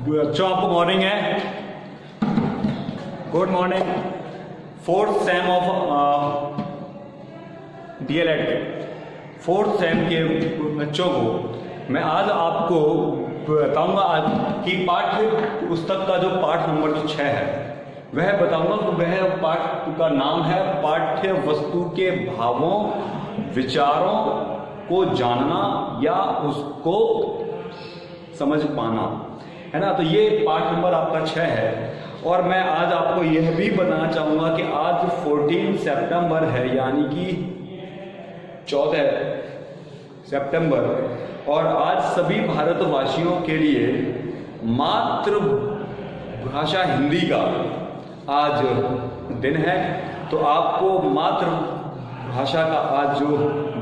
बच्चों आपको मॉर्निंग है, good morning. Fourth same of DElEd के फोर्थ सेम के बच्चों को मैं आज आपको बताऊंगा कि पाठ्य पुस्तक का जो पाठ नंबर जो 6 है वह बताऊंगा। तो वह पाठ का नाम है पाठ्य वस्तु के भावों विचारों को जानना या उसको समझ पाना, है ना। तो ये पाठ नंबर आपका 6 है। और मैं आज आपको यह भी बताना चाहूंगा कि आज 14 सितंबर है, यानी कि 14 सितंबर, और आज सभी भारतवासियों के लिए मातृभाषा हिंदी का आज दिन है। तो आपको मातृभाषा का आज जो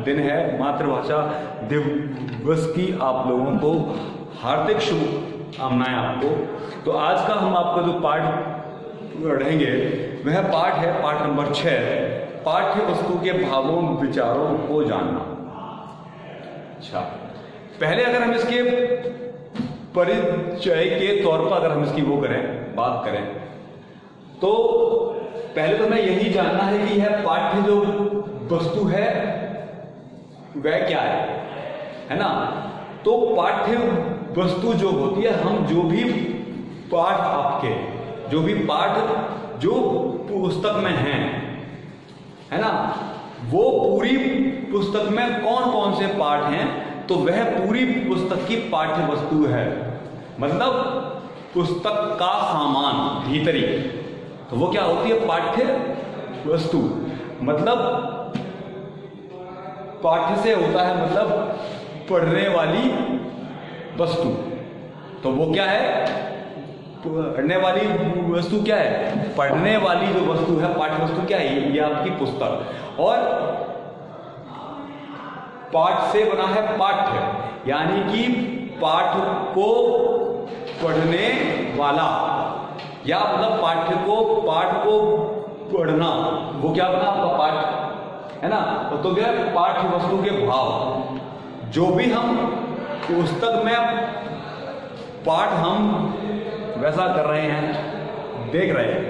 दिन है, मातृभाषा दिवस की आप लोगों को हार्दिक शुभकामनाएं आपको। तो आज का हम आपका जो पाठ पढ़ेंगे वह पाठ है पाठ नंबर 6, पाठ्य वस्तु के भावों विचारों को जानना। अच्छा, पहले अगर हम इसके परिचय के तौर पर अगर हम इसकी बात करें तो पहले तो मैं यही जानना है कि यह पाठ्य जो वस्तु है वह क्या है ना। तो पाठ्य वस्तु जो होती है, हम जो भी पाठ आपके जो भी पाठ जो पुस्तक में है ना, वो पूरी पुस्तक में कौन कौन से पाठ हैं, तो वह पूरी पुस्तक की पाठ्य वस्तु है। मतलब पुस्तक का सामान भीतरी, तो वो क्या होती है पाठ्य वस्तु। मतलब पाठ्य से होता है मतलब पढ़ने वाली वस्तु। तो वो क्या है, पढ़ने वाली वस्तु क्या है, पढ़ने वाली जो वस्तु है पाठ्य वस्तु क्या है, ये आपकी पुस्तक। और पाठ से बना है पाठ्य, यानी कि पाठ को पढ़ने वाला, या मतलब पाठ को पढ़ना, वो क्या बना आपका पाठ, है ना। तो क्या है पाठ्य वस्तु के भाव, जो भी हम पुस्तक में पाठ हम वैसा कर रहे हैं, देख रहे हैं,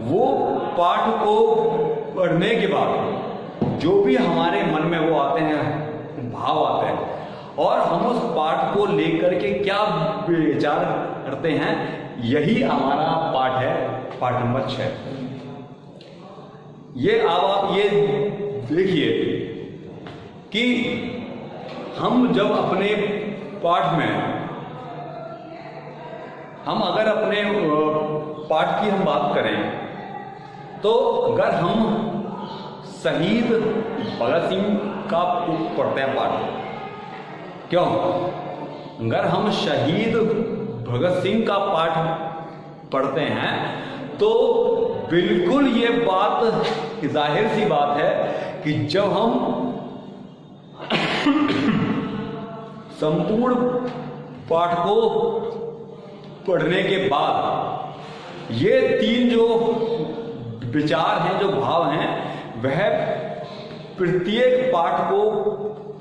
वो पाठ को पढ़ने के बाद जो भी हमारे मन में वो आते हैं, भाव आते हैं, और हम उस पाठ को लेकर के क्या विचार करते हैं, यही हमारा पाठ है, पाठ नंबर 6। ये आप ये देखिए कि हम जब अपने पाठ में हम अगर अपने पाठ की हम बात करें तो अगर हम शहीद भगत सिंह का पढ़ते हैं पाठ, क्यों, अगर हम शहीद भगत सिंह का पाठ पढ़ते हैं तो बिल्कुल ये बात जाहिर सी बात है कि जब हम संपूर्ण पाठ को पढ़ने के बाद ये 3 जो विचार हैं, जो भाव हैं, वह प्रत्येक पाठ को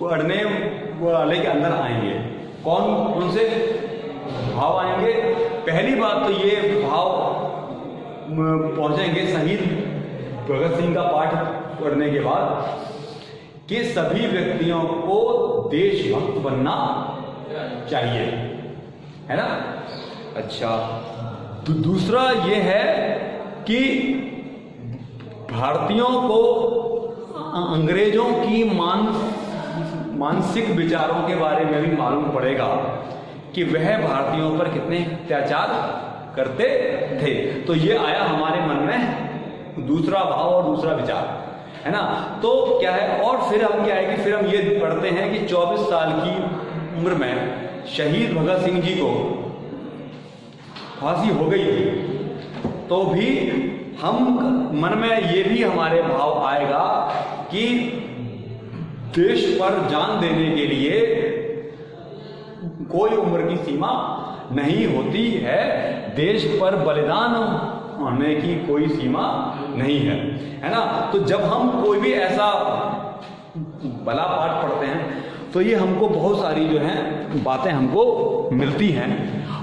पढ़ने वाले के अंदर आएंगे। कौन कौन से भाव आएंगे? पहली बात तो ये भाव पहुंचेंगे शहीद भगत सिंह का पाठ पढ़ने के बाद कि सभी व्यक्तियों को देशभक्त बनना चाहिए, है ना। अच्छा, तो दूसरा ये है कि भारतीयों को अंग्रेजों की मानसिक विचारों के बारे में भी मालूम पड़ेगा कि वह भारतीयों पर कितने अत्याचार करते थे। तो ये आया हमारे मन में दूसरा भाव और दूसरा विचार, है ना। तो क्या है, और फिर हम क्या है कि फिर हम ये पढ़ते हैं कि 24 साल की उम्र में शहीद भगत सिंह जी को फांसी हो गई थी, तो भी हम मन में ये भी हमारे भाव आएगा कि देश पर जान देने के लिए कोई उम्र की सीमा नहीं होती है, देश पर बलिदान होने की कोई सीमा नहीं है ना। तो जब हम कोई भी ऐसा भला पाठ पढ़ते हैं तो ये हमको बहुत सारी जो है बातें हमको मिलती हैं।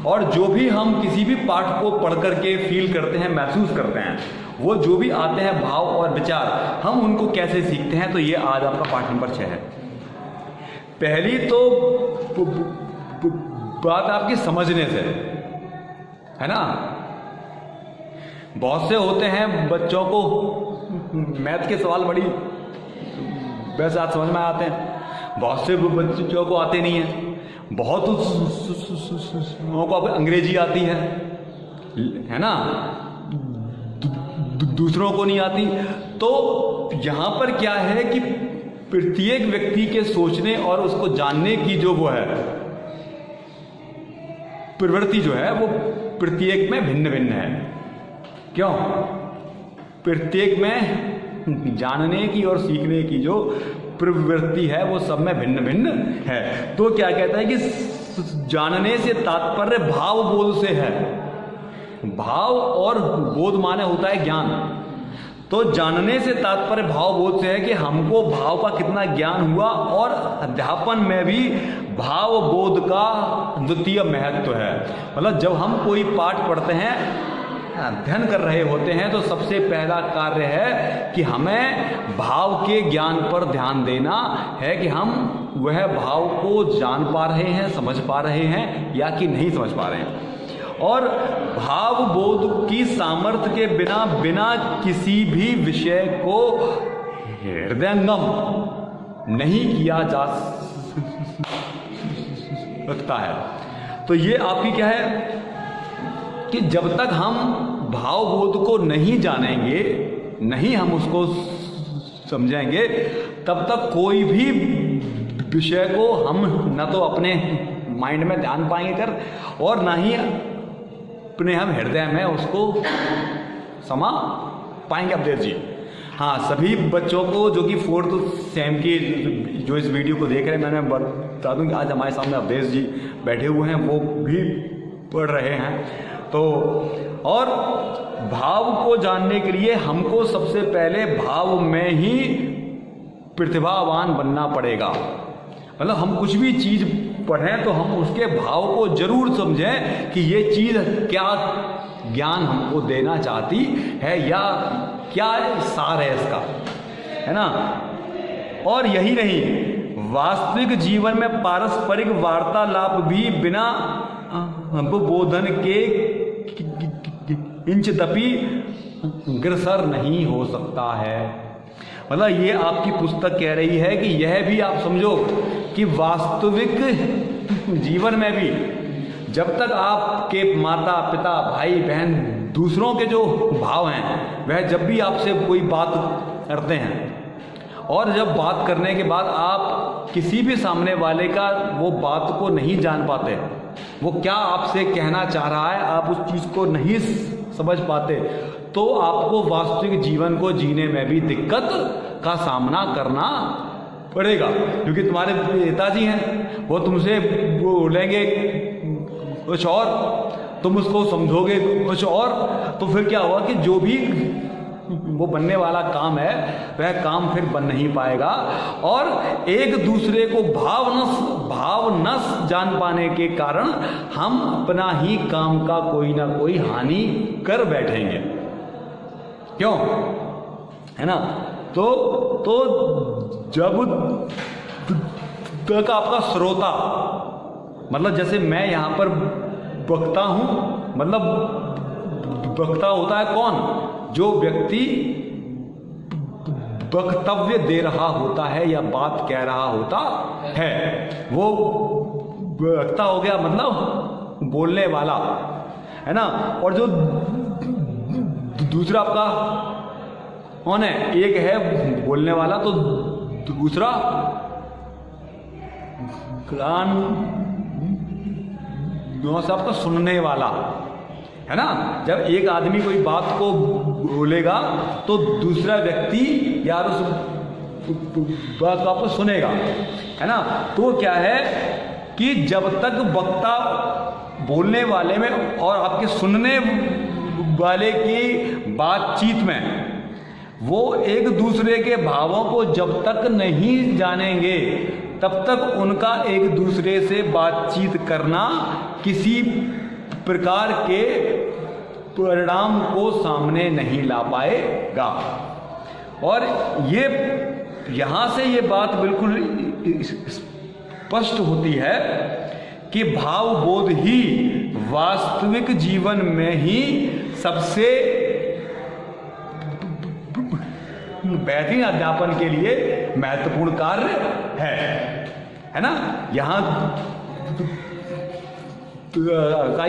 और जो भी हम किसी भी पाठ को पढ़ करके फील करते हैं, महसूस करते हैं, वो जो भी आते हैं भाव और विचार, हम उनको कैसे सीखते हैं, तो ये आज आपका पाठ नंबर 6 है। पहली तो बात आपकी समझने से है ना। बहुत से होते हैं बच्चों को मैथ के सवाल बड़ी वैसे आज समझ में आते हैं, बहुत से बच्चों को आते नहीं है, बहुत को अंग्रेजी आती है ना, दूसरों को नहीं आती। तो यहां पर क्या है कि प्रत्येक व्यक्ति के सोचने और उसको जानने की जो वो है प्रवृत्ति जो है वो प्रत्येक में भिन्न भिन्न है। क्यों? प्रत्येक में जानने की और सीखने की जो प्रवृत्ति है वो सब में भिन्न भिन्न है। तो क्या कहता है कि जानने से तात्पर्य भाव बोध से है। भाव और बोध माने होता है ज्ञान। तो जानने से तात्पर्य भाव बोध से है कि हमको भाव का कितना ज्ञान हुआ, और अध्यापन में भी भाव बोध का द्वितीय महत्व है। मतलब जब हम कोई पाठ पढ़ते हैं, अध्ययन कर रहे होते हैं, तो सबसे पहला कार्य है कि हमें भाव के ज्ञान पर ध्यान देना है कि हम वह भाव को जान पा रहे हैं, समझ पा रहे हैं या कि नहीं समझ पा रहे हैं। और भाव बोध की सामर्थ्य के बिना बिना किसी भी विषय को हृदयंगम नहीं किया जा सकता है। तो ये आपकी क्या है कि जब तक हम भाव बोध को नहीं जानेंगे, नहीं हम उसको समझेंगे, तब तक कोई भी विषय को हम न तो अपने माइंड में ध्यान पाएंगे कर, और ना ही अपने हम हृदय में उसको समा पाएंगे। अवधेश जी, हाँ, सभी बच्चों को जो कि 4th सेम की जो इस वीडियो को देख रहे हैं, मैं बता दूं कि आज हमारे सामने अवधेश जी बैठे हुए हैं, वो भी पढ़ रहे हैं। तो और भाव को जानने के लिए हमको सबसे पहले भाव में ही प्रतिभावान बनना पड़ेगा। मतलब हम कुछ भी चीज पढ़ें तो हम उसके भाव को जरूर समझें कि ये चीज क्या ज्ञान हमको देना चाहती है या क्या सार है इसका, है ना। और यही नहीं, वास्तविक जीवन में पारस्परिक वार्तालाप भी बिना बोधन के इंचदपि अग्रसर नहीं हो सकता है। मतलब ये आपकी पुस्तक कह रही है कि यह भी आप समझो कि वास्तविक जीवन में भी जब तक आपके माता पिता भाई बहन दूसरों के जो भाव हैं, वह जब भी आपसे कोई बात करते हैं, और जब बात करने के बाद आप किसी भी सामने वाले का वो बात को नहीं जान पाते, वो क्या आपसे कहना चाह रहा है, आप उस चीज को नहीं समझ पाते, तो आपको वास्तविक जीवन को जीने में भी दिक्कत का सामना करना पड़ेगा। क्योंकि तुम्हारे पिताजी हैं, वो तुमसे बोलेंगे कुछ और, तुम उसको समझोगे कुछ और, तो फिर क्या हुआ कि जो भी वो बनने वाला काम है वह काम फिर बन नहीं पाएगा। और एक दूसरे को भावनस जान पाने के कारण हम अपना ही काम का कोई ना कोई हानि कर बैठेंगे। क्यों? है ना। तो जब तक आपका श्रोता, मतलब जैसे मैं यहां पर वक्ता हूं, मतलब वक्ता होता है कौन? जो व्यक्ति वक्तव्य दे रहा होता है या बात कह रहा होता है, वो वक्ता हो गया, मतलब बोलने वाला, है ना। और जो दूसरा आपका कौन है? एक है बोलने वाला, तो दूसरा कान से आपका सुनने वाला, है ना। जब एक आदमी कोई बात को बोलेगा तो दूसरा व्यक्ति यार उस बात को आपको सुनेगा, है ना। तो क्या है कि जब तक वक्ता बोलने वाले में और आपके सुनने वाले की बातचीत में वो एक दूसरे के भावों को जब तक नहीं जानेंगे, तब तक उनका एक दूसरे से बातचीत करना किसी प्रकार के परिणाम को सामने नहीं ला पाएगा। और ये यहां से ये बात बिल्कुल स्पष्ट होती है कि भाव बोध ही वास्तविक जीवन में ही सबसे बेहतरीन अध्यापन के लिए महत्वपूर्ण कार्य है ना। यहां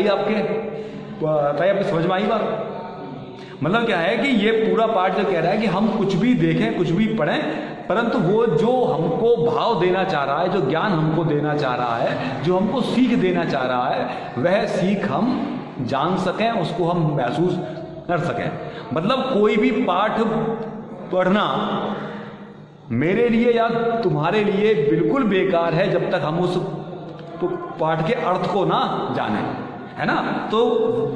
आपके समझ में आई बात? मतलब क्या है कि ये पूरा पाठ जो कह रहा है कि हम कुछ भी देखें, कुछ भी पढ़ें, परंतु वो जो हमको भाव देना चाह रहा है, जो ज्ञान हमको देना चाह रहा है, जो हमको सीख देना चाह रहा है, वह सीख हम जान सकें, उसको हम महसूस कर सकें। मतलब कोई भी पाठ पढ़ना मेरे लिए या तुम्हारे लिए बिल्कुल बेकार है जब तक हम उस पाठ के अर्थ को ना जाने, है ना। तो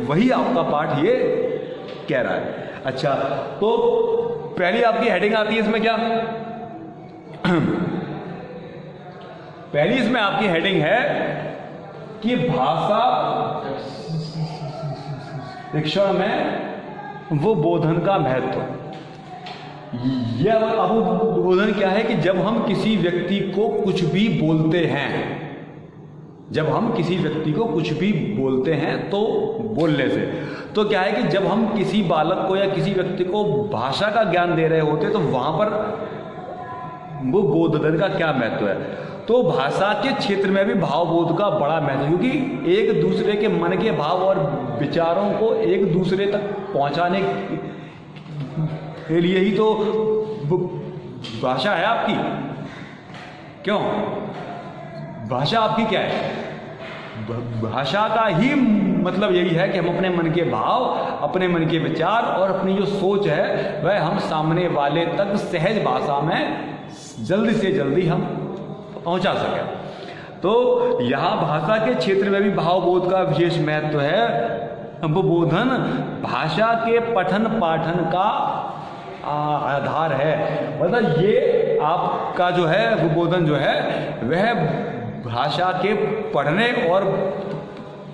वही आपका पाठ ये कह रहा है। अच्छा, तो पहली आपकी हेडिंग आती है इसमें क्या? पहली इसमें आपकी हेडिंग है कि भाषा शिक्षण में वो बोधन का महत्व। यह अवबोधन क्या है कि जब हम किसी व्यक्ति को कुछ भी बोलते हैं, जब हम किसी व्यक्ति को कुछ भी बोलते हैं तो बोलने से, तो क्या है कि जब हम किसी बालक को या किसी व्यक्ति को भाषा का ज्ञान दे रहे होते तो वहां पर वो बोधन का क्या महत्व है। तो भाषा के क्षेत्र में भी भावबोध का बड़ा महत्व, क्योंकि एक दूसरे के मन के भाव और विचारों को एक दूसरे तक पहुंचाने के लिए ही तो भाषा है आपकी। क्यों? भाषा आपकी क्या है? भाषा का ही मतलब यही है कि हम अपने मन के भाव, अपने मन के विचार और अपनी जो सोच है वह हम सामने वाले तक सहज भाषा में जल्दी से जल्दी हम पहुंचा सकें। तो यहाँ भाषा के क्षेत्र में भी भावबोध का विशेष महत्व है। अवबोधन भाषा के पठन पाठन का आधार है। मतलब ये आपका जो है अवबोधन जो है वह भाषा के पढ़ने और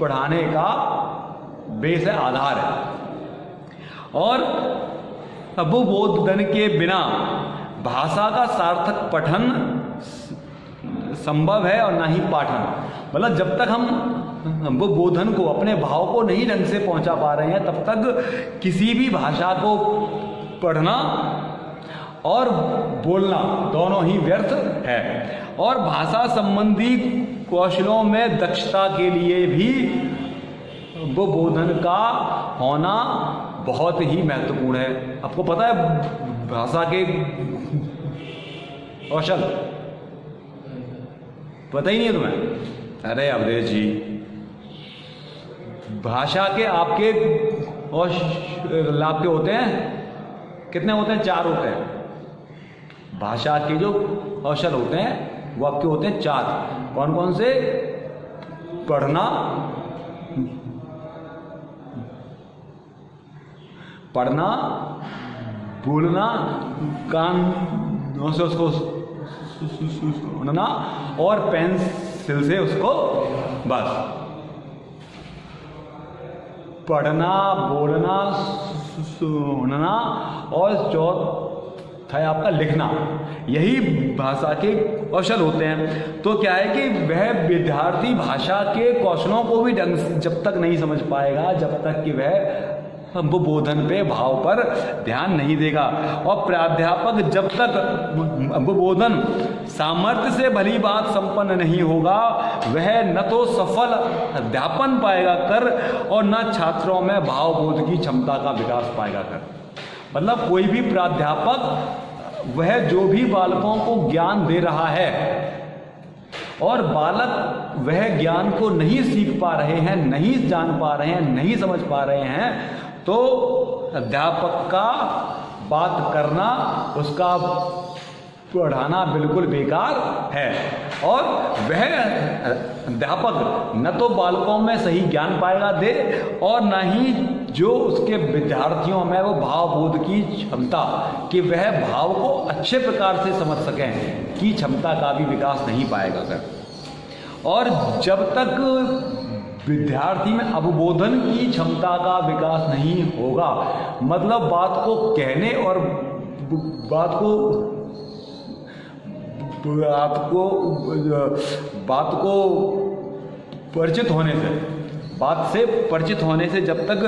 पढ़ाने का बेस है, आधार है। और अवबोधन के बिना भाषा का सार्थक पठन संभव है और ना ही पाठन। मतलब जब तक हम वो बोधन को, अपने भाव को नहीं ढंग से पहुंचा पा रहे हैं, तब तक किसी भी भाषा को पढ़ना और बोलना दोनों ही व्यर्थ है। और भाषा संबंधी कौशलों में दक्षता के लिए भी वो बोधन का होना बहुत ही महत्वपूर्ण है। आपको पता है भाषा के कौशल? पता ही नहीं है तुम्हें? अरे अवधेश जी, भाषा के आपके लाभ के होते हैं कितने होते हैं? 4 होते हैं। भाषा के जो कौशल होते हैं वो आपके होते हैं 4। कौन कौन से? पढ़ना, बोलना, कान से उसको सुनना और पेंसिल से उसको बस पढ़ना, बोलना, सुनना और चौथा है आपका लिखना। यही भाषा के कौशल होते हैं। तो क्या है कि वह विद्यार्थी भाषा के कौशलों को भी ढंग से जब तक नहीं समझ पाएगा, जब तक कि वह वो बोधन पे, भाव पर ध्यान नहीं देगा। और प्राध्यापक जब तक वो बोधन सामर्थ्य से भली बात संपन्न नहीं होगा, वह न तो सफल अध्यापन पाएगा कर और न छात्रों में भाव बोध की क्षमता का विकास पाएगा कर। मतलब कोई भी प्राध्यापक वह जो भी बालकों को ज्ञान दे रहा है और बालक वह ज्ञान को नहीं सीख पा रहे हैं, नहीं जान पा रहे हैं, नहीं समझ पा रहे हैं, तो अध्यापक का बात करना, उसका पढ़ाना बिल्कुल बेकार है। और वह अध्यापक न तो बालकों में सही ज्ञान पाएगा दे और न ही जो उसके विद्यार्थियों में वो भाव बोध की क्षमता, कि वह भाव को अच्छे प्रकार से समझ सकें, की क्षमता का भी विकास नहीं पाएगा सर। और जब तक विद्यार्थी में अवबोधन की क्षमता का विकास नहीं होगा। मतलब बात को परिचित होने से जब तक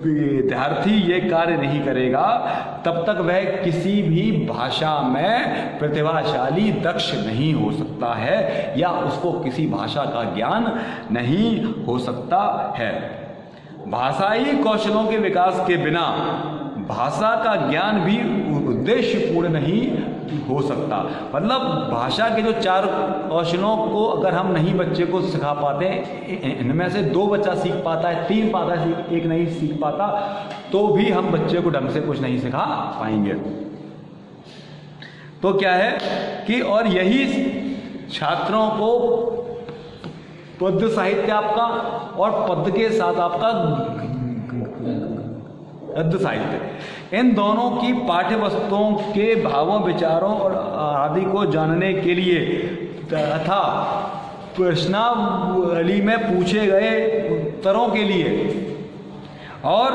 विद्यार्थी ये कार्य नहीं करेगा तब तक वह किसी भी भाषा में प्रतिभाशाली दक्ष नहीं हो सकता है या उसको किसी भाषा का ज्ञान नहीं हो सकता है। भाषाई कौशलों के विकास के बिना भाषा का ज्ञान भी उद्देश्यपूर्ण नहीं हो सकता। मतलब भाषा के जो 4 कौशलों को अगर हम नहीं बच्चे को सिखा पाते, इनमें से 2 बच्चा सीख पाता है, 3 पाता है, 1 नहीं सीख पाता, तो भी हम बच्चे को ढंग से कुछ नहीं सिखा पाएंगे। तो क्या है कि और यही छात्रों को पद्य साहित्य आपका और पद्य के साथ आपका गद्य साहित्य, इन दोनों की पाठ्य वस्तुओं के भावों, विचारों और आदि को जानने के लिए तथा प्रश्नावली में पूछे गए उत्तरों के लिए और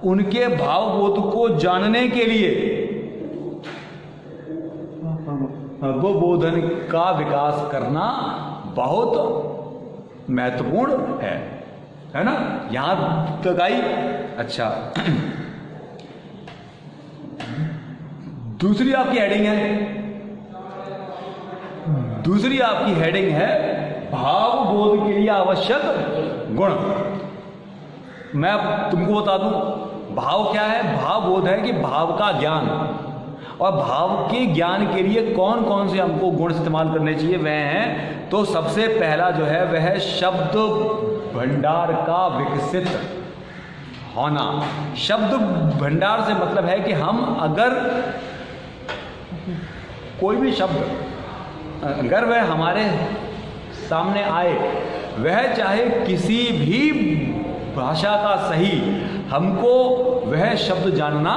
उनके भावबोध को जानने के लिए अवबोधन का विकास करना बहुत महत्वपूर्ण है ना। यहां तक आई। अच्छा, दूसरी आपकी हेडिंग है भावबोध के लिए आवश्यक गुण। मैं अब तुमको बता दूं भाव क्या है। भावबोध है कि भाव का ज्ञान, और भाव के ज्ञान के लिए कौन कौन से हमको गुण इस्तेमाल करने चाहिए वह हैं। तो सबसे पहला जो है वह है शब्द भंडार का विकसित होना। शब्द भंडार से मतलब है कि हम अगर कोई भी शब्द अगर वह हमारे सामने आए, वह चाहे किसी भी भाषा का सही, हमको वह शब्द जानना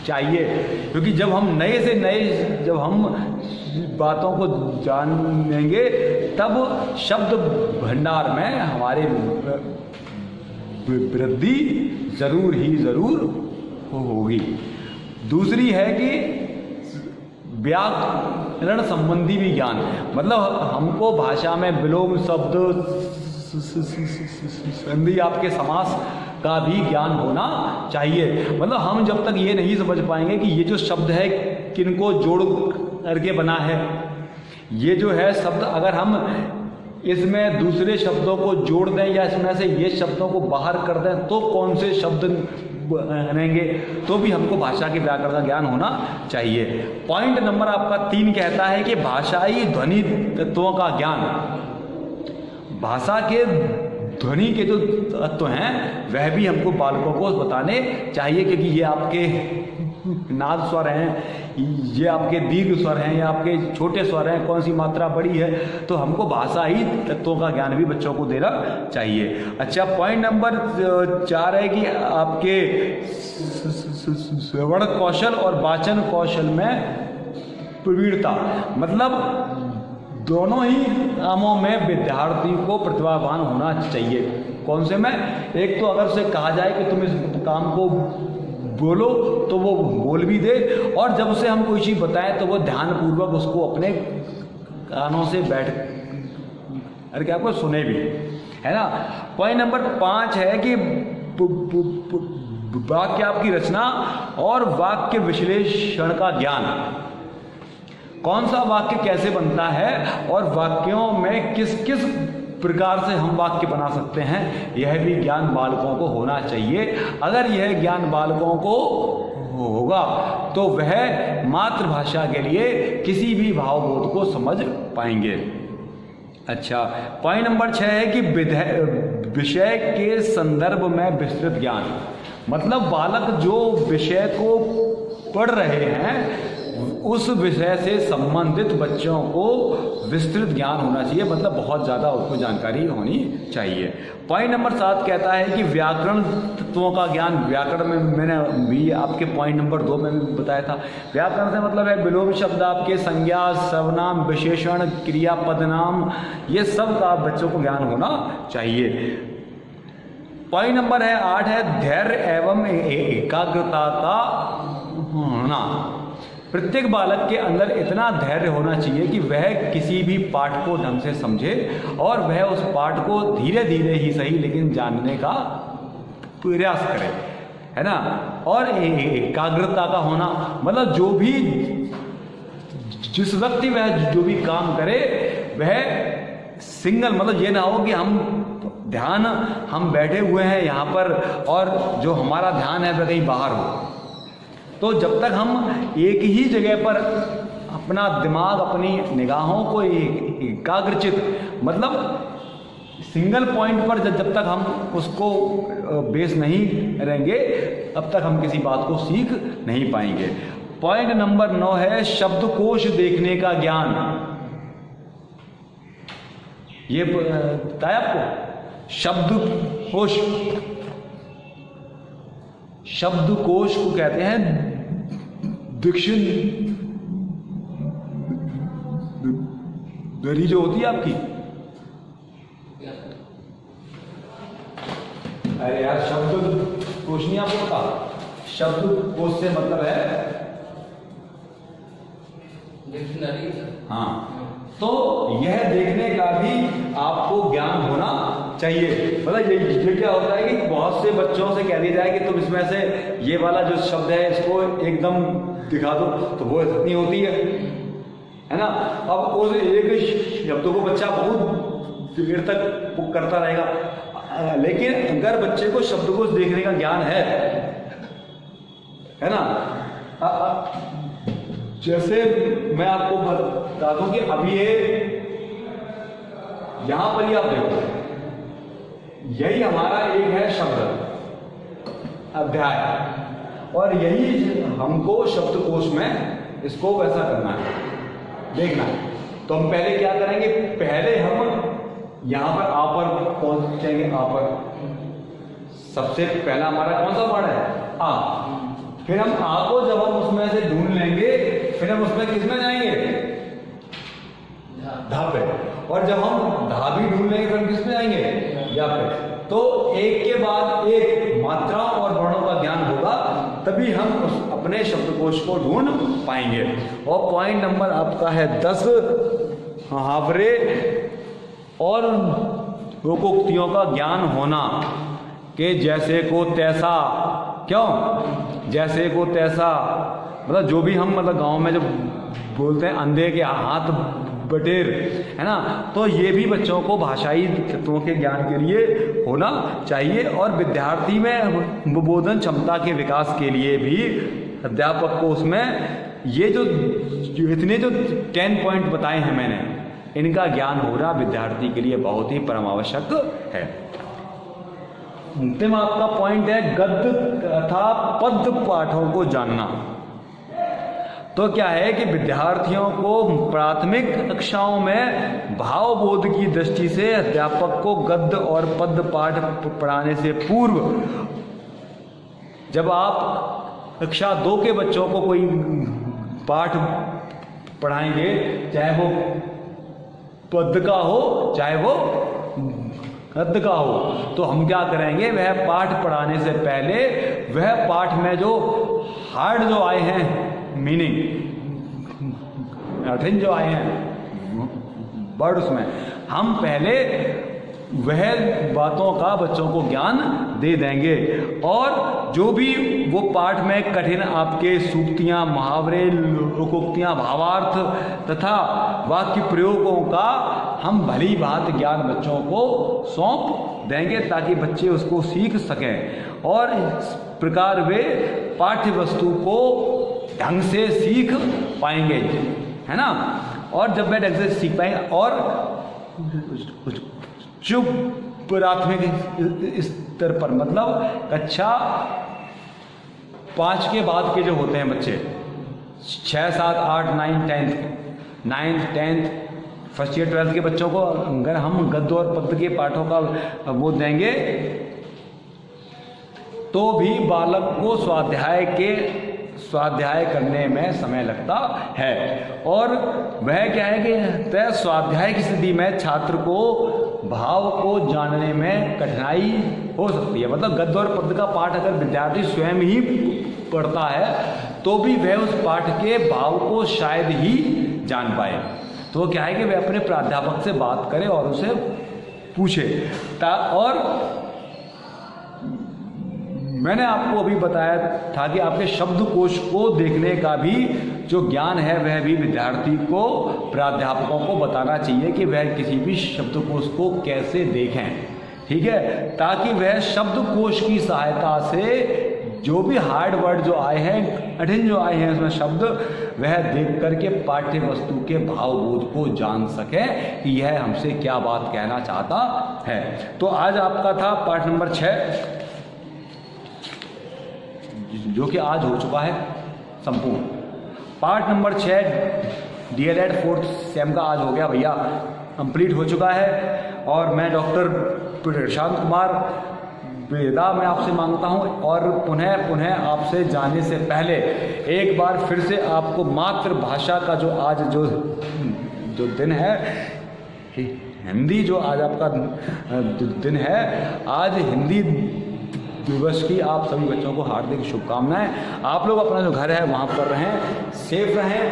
चाहिए। क्योंकि जब हम नए से नए जब हम बातों को जानेंगे तब शब्द भंडार में हमारे वृद्धि जरूर होगी। दूसरी है कि व्याकरण संबंधी भी ज्ञान, मतलब हमको भाषा में विलोम शब्द संधि आपके समास का भी ज्ञान होना चाहिए। मतलब हम जब तक ये नहीं समझ पाएंगे कि ये जो शब्द है किनको जोड़ करके बना है, ये जो है शब्द अगर हम इसमें दूसरे शब्दों को जोड़ दें या इसमें से ये शब्दों को बाहर कर दें तो कौन से शब्द बनेंगे, तो भी हमको भाषा के व्याकरण का ज्ञान होना चाहिए। पॉइंट नंबर आपका 3 कहता है कि भाषाई ध्वनि तत्वों का ज्ञान। भाषा के ध्वनि के जो तत्व हैं वह भी हमको बालकों को बताने चाहिए, क्योंकि ये आपके नाद स्वर हैं, ये आपके दीर्घ स्वर हैं, या आपके छोटे स्वर हैं, कौन सी मात्रा बड़ी है, तो हमको भाषा ही तत्वों का ज्ञान भी बच्चों को देना चाहिए। अच्छा, पॉइंट नंबर 4 है कि आपके श्रवण कौशल और वाचन कौशल में प्रवीणता, मतलब दोनों ही कामों में विद्यार्थी को प्रतिभावान होना चाहिए। कौन से में? एक तो अगर उसे कहा जाए कि तुम इस काम को बोलो तो वो बोल भी दे, और जब उसे हम कोई चीज़ बताएं तो वो ध्यानपूर्वक उसको अपने कानों से बैठ करके आपको सुने भी, है ना। पॉइंट नंबर 5 है कि वाक्य आपकी रचना और वाक्य विश्लेषण का ज्ञान। कौन सा वाक्य कैसे बनता है और वाक्यों में किस किस प्रकार से हम वाक्य बना सकते हैं, यह भी ज्ञान बालकों को होना चाहिए। अगर यह ज्ञान बालकों को होगा तो वह मातृभाषा के लिए किसी भी भावबोध को समझ पाएंगे। अच्छा, पॉइंट नंबर 6 है कि विषय के संदर्भ में विस्तृत ज्ञान। मतलब बालक जो विषय को पढ़ रहे हैं उस विषय से संबंधित बच्चों को विस्तृत ज्ञान होना चाहिए, मतलब बहुत ज़्यादा उसको जानकारी होनी चाहिए। पॉइंट नंबर 7 कहता है कि व्याकरण तत्वों का ज्ञान। व्याकरण में मैंने भी आपके पॉइंट नंबर 2 में भी बताया था, व्याकरण से मतलब है विलोम शब्द, आपके संज्ञा, सर्वनाम, विशेषण, क्रिया, पदनाम, ये सब का बच्चों को ज्ञान होना चाहिए। पॉइंट नंबर 8 है धैर्य एवं एकाग्रता का होना। प्रत्येक बालक के अंदर इतना धैर्य होना चाहिए कि वह किसी भी पाठ को ढंग से समझे और वह उस पाठ को धीरे धीरे ही सही लेकिन जानने का प्रयास करे, है ना। और एकाग्रता का होना, मतलब जो भी जिस व्यक्ति वह जो भी काम करे वह सिंगल, मतलब ये ना हो कि हम बैठे हुए हैं यहाँ पर और जो हमारा ध्यान है वह कहीं बाहर हो। तो जब तक हम एक ही जगह पर अपना दिमाग, अपनी निगाहों को एकाग्रचित, मतलब सिंगल पॉइंट पर जब तक हम उसको बेस नहीं रहेंगे तब तक हम किसी बात को सीख नहीं पाएंगे। पॉइंट नंबर 9 है शब्दकोश देखने का ज्ञान। ये बताया आपको शब्दकोश, शब्दकोश को कहते हैं डिक्शनरी जो होती है आपकी। अरे यार शब्दकोश नहीं आपको पता, शब्दकोश से मतलब है डिक्शनरी। हाँ, तो यह देखने का भी आपको ज्ञान होना चाहिए। मतलब ये क्या होता है कि बहुत से बच्चों से कह दिया जाए कि तुम इसमें से ये वाला जो शब्द है इसको एकदम दिखा दो, तो वो इतनी होती है ना। अब उस एक शब्द को बच्चा बहुत देर तक वो करता रहेगा, लेकिन अगर बच्चे को शब्दकोश देखने का ज्ञान है ना। जैसे मैं आपको बता दूं कि अभी ये यहां पर ही आप देखो, यही हमारा एक है शब्द अध्याय और यही हमको शब्दकोश में इसको वैसा करना है, देखना है। तो हम पहले क्या करेंगे, पहले हम यहां पर आ पर पहुंचेंगे। आ पर सबसे पहला हमारा कौन सा वर्ड है, आ। फिर हम आ को जब हम उसमें से ढूंढ लेंगे फिर हम उसमें किस में जाएंगे, धा पे। और जब हम धा भी ढूंढ लेंगे फिर हम किस में जाएंगे, या पे। तो एक के बाद एक मात्राओं और वर्णों का ज्ञान होगा तभी हम उस अपने शब्दकोश को ढूंढ पाएंगे। और पॉइंट नंबर आपका है 10 मुहावरे और लोकोक्तियों का ज्ञान होना। कि जैसे को तैसा, क्यों जैसे को तैसा, मतलब जो भी हम मतलब गांव में जो बोलते हैं अंधे के हाथ बटेर, है ना। तो ये भी बच्चों को भाषाई तत्वों के ज्ञान के लिए होना चाहिए। और विद्यार्थी में बोधन क्षमता के विकास के लिए भी अध्यापक को उसमें ये जो इतने जो 10 पॉइंट बताए हैं मैंने, इनका ज्ञान होना विद्यार्थी के लिए बहुत ही परम आवश्यक है। अंतिम आपका पॉइंट है गद्य तथा पद्य पाठों को जानना। तो क्या है कि विद्यार्थियों को प्राथमिक कक्षाओं में भावबोध की दृष्टि से अध्यापक को गद्य और पद्य पाठ पढ़ाने से पूर्व, जब आप कक्षा 2 के बच्चों को कोई पाठ पढ़ाएंगे, चाहे वो पद्य का हो चाहे वो गद्य का हो, तो हम क्या करेंगे, वह पाठ पढ़ाने से पहले वह पाठ में जो हार्ड जो आए हैं मीनिंग, कठिन जो आए हैं वर्ड, उसमें हम पहले वह बातों का बच्चों को ज्ञान दे देंगे। और जो भी वो पाठ में कठिन आपके सूक्तियां, मुहावरे, लोकोक्तियां, भावार्थ तथा वाक्य प्रयोगों का हम भली भांति ज्ञान बच्चों को सौंप देंगे ताकि बच्चे उसको सीख सकें और इस प्रकार वे पाठ्य वस्तु को ढंग से सीख पाएंगे, है ना। और जब वे ढंग से सीख पाएंगे और जो प्राथमिक स्तर पर, मतलब कक्षा 5 के बाद के जो होते हैं बच्चे, 6, 7, 8, 9, 10th फर्स्ट ईयर 12th के बच्चों को अगर हम गद्य और पद्य के पाठों का वो देंगे तो भी बालक को स्वाध्याय करने में समय लगता है। और वह क्या है कि तय स्वाध्याय की स्थिति में छात्र को भाव को जानने में कठिनाई हो सकती है। मतलब गद्य और पद्य का पाठ अगर विद्यार्थी स्वयं ही पढ़ता है तो भी वह उस पाठ के भाव को शायद ही जान पाए। तो क्या है कि वह अपने प्राध्यापक से बात करे और उसे पूछे। और मैंने आपको अभी बताया था कि आपके शब्दकोश को देखने का भी जो ज्ञान है वह भी विद्यार्थी को प्राध्यापकों को बताना चाहिए कि वह किसी भी शब्दकोश को कैसे देखें, ठीक है, ताकि वह शब्दकोश की सहायता से जो भी हार्ड वर्ड जो आए हैं, कठिन जो आए हैं उसमें शब्द, वह देख करके पाठ्य वस्तु के भावबोध को जान सके कि यह हमसे क्या बात कहना चाहता है। तो आज आपका था पाठ नंबर 6, जो कि आज हो चुका है संपूर्ण। Part number 6 DLED 4th same का आज हो गया भैया, कंप्लीट हो चुका है। और मैं डॉक्टर प्रशांत कुमार विदा मैं आपसे मांगता हूं और पुनः आपसे जाने से पहले एक बार फिर से आपको मातृभाषा का जो आज जो दिन है, हिंदी जो आज आपका दिन है, आज हिंदी दिवस की आप सभी बच्चों को हार्दिक शुभकामनाएं। आप लोग अपना जो घर है वहाँ पर रहें, सेफ रहें,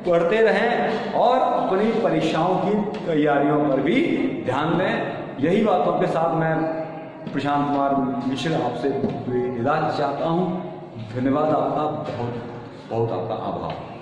पढ़ते रहें और अपनी परीक्षाओं की तैयारियों पर भी ध्यान दें। यही बातों के साथ मैं प्रशांत कुमार मिश्र आपसे विदा चाहता हूँ। धन्यवाद आपका, बहुत बहुत आपका आभार।